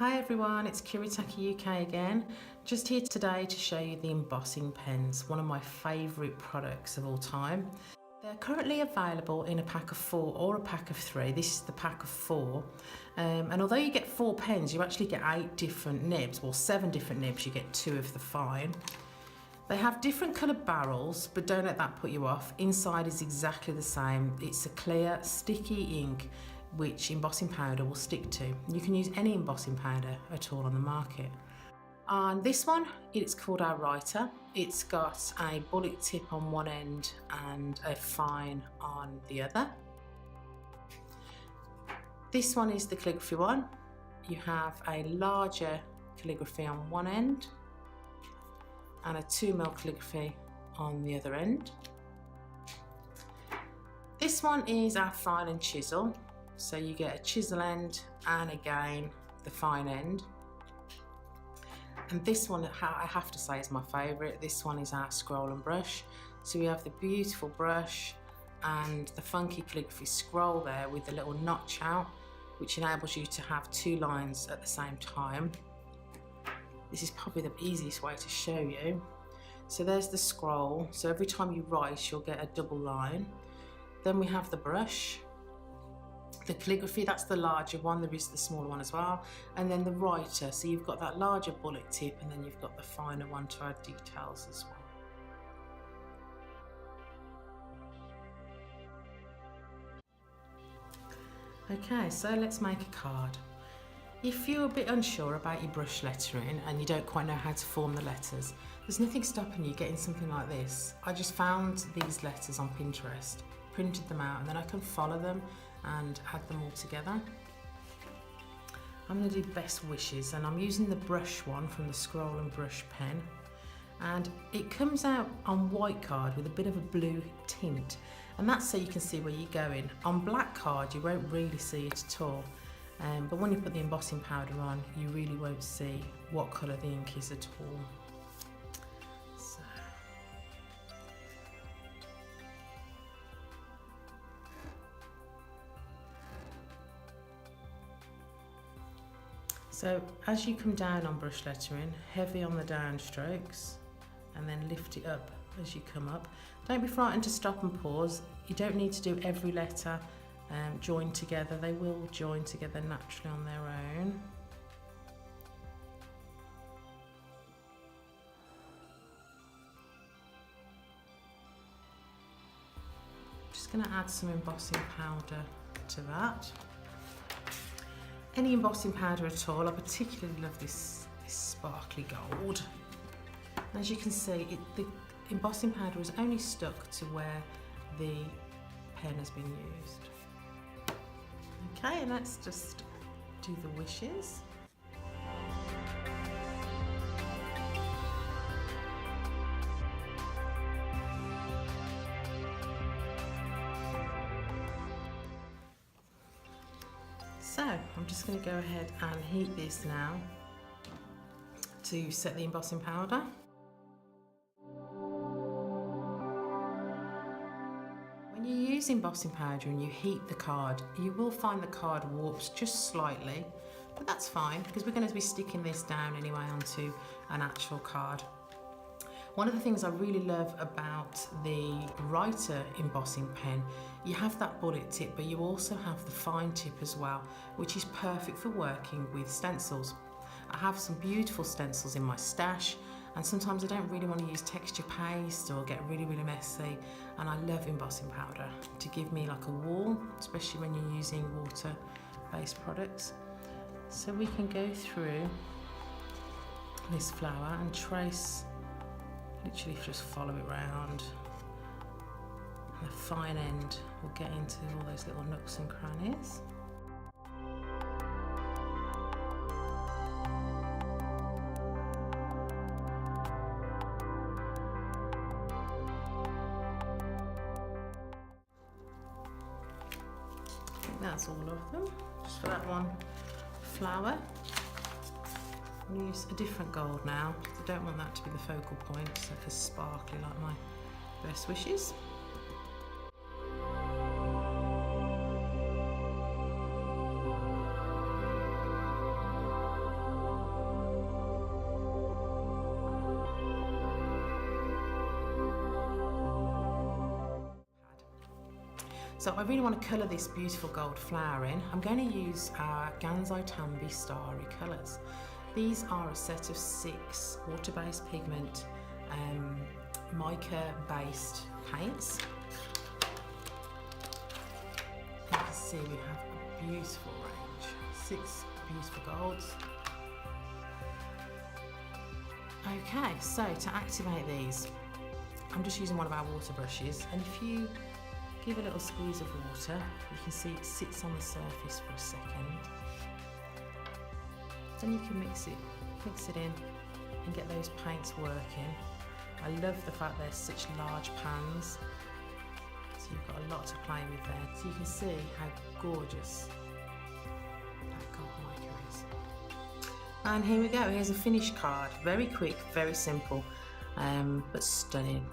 Hi everyone, it's Kiritaki UK again. Just here today to show you the embossing pens, one of my favourite products of all time. They're currently available in a pack of 4 or a pack of 3. This is the pack of 4. And although you get 4 pens, you actually get 8 different nibs, well 7 different nibs, you get 2 of the fine. They have different coloured barrels, but don't let that put you off. Inside is exactly the same. It's a clear, sticky ink which embossing powder will stick to. You can use any embossing powder at all on the market. On this one, it's called our writer. It's got a bullet tip on one end and a fine on the other. This one is the calligraphy one. You have a larger calligraphy on one end and a 2mm calligraphy on the other end. This one is our fine and chisel. So you get a chisel end and again the fine end. And this one, I have to say, is my favourite. This one is our scroll and brush. So we have the beautiful brush and the funky calligraphy scroll there with the little notch out, which enables you to have 2 lines at the same time. This is probably the easiest way to show you. So there's the scroll. So every time you write, you'll get a double line. Then we have the brush. The calligraphy, that's the larger one, there is the smaller one as well, and then the writer, so you've got that larger bullet tip and then you've got the finer one to add details as well. Okay, so let's make a card. If you're a bit unsure about your brush lettering and you don't quite know how to form the letters, there's nothing stopping you getting something like this. I just found these letters on Pinterest, printed them out, and then I can follow them and add them all together. I'm going to do best wishes, and I'm using the brush one from the scroll and brush pen, and it comes out on white card with a bit of a blue tint, and that's so you can see where you're going. On black card you won't really see it at all, but when you put the embossing powder on you really won't see what colour the ink is at all. So as you come down on brush lettering, heavy on the down strokes and then lift it up as you come up. Don't be frightened to stop and pause. You don't need to do every letter joined together. They will join together naturally on their own. Just going to add some embossing powder to that. Any embossing powder at all. I particularly love this sparkly gold. As you can see, the embossing powder is only stuck to where the pen has been used. Okay, and let's just do the wishes. So I'm just going to go ahead and heat this now to set the embossing powder. When you use embossing powder and you heat the card, you will find the card warps just slightly, but that's fine because we're going to be sticking this down anyway onto an actual card. One of the things I really love about the writer embossing pen, you have that bullet tip, but you also have the fine tip as well, which is perfect for working with stencils. I have some beautiful stencils in my stash, and sometimes I don't really want to use texture paste or get really messy, and I love embossing powder to give me like a wall, especially when you're using water-based products. So we can go through this flower and trace. Literally just follow it round, and the fine end will get into all those little nooks and crannies. I think that's all of them. Just for that one flower. I'll use a different gold now. I don't want that to be the focal point, so it's sparkly like my best wishes. So I really want to colour this beautiful gold flower in. I'm going to use our Gansai Tambi Starry colours. These are a set of 6 water-based pigment mica-based paints. You can see we have a beautiful range, 6 beautiful golds. Okay, so to activate these, I'm just using one of our water brushes, and if you give a little squeeze of water, you can see it sits on the surface for a second. Then you can mix it in and get those paints working. I love the fact they're such large pans, so you've got a lot to play with there. So you can see how gorgeous that gold mica is. And here we go, here's a finished card. Very quick, very simple, but stunning.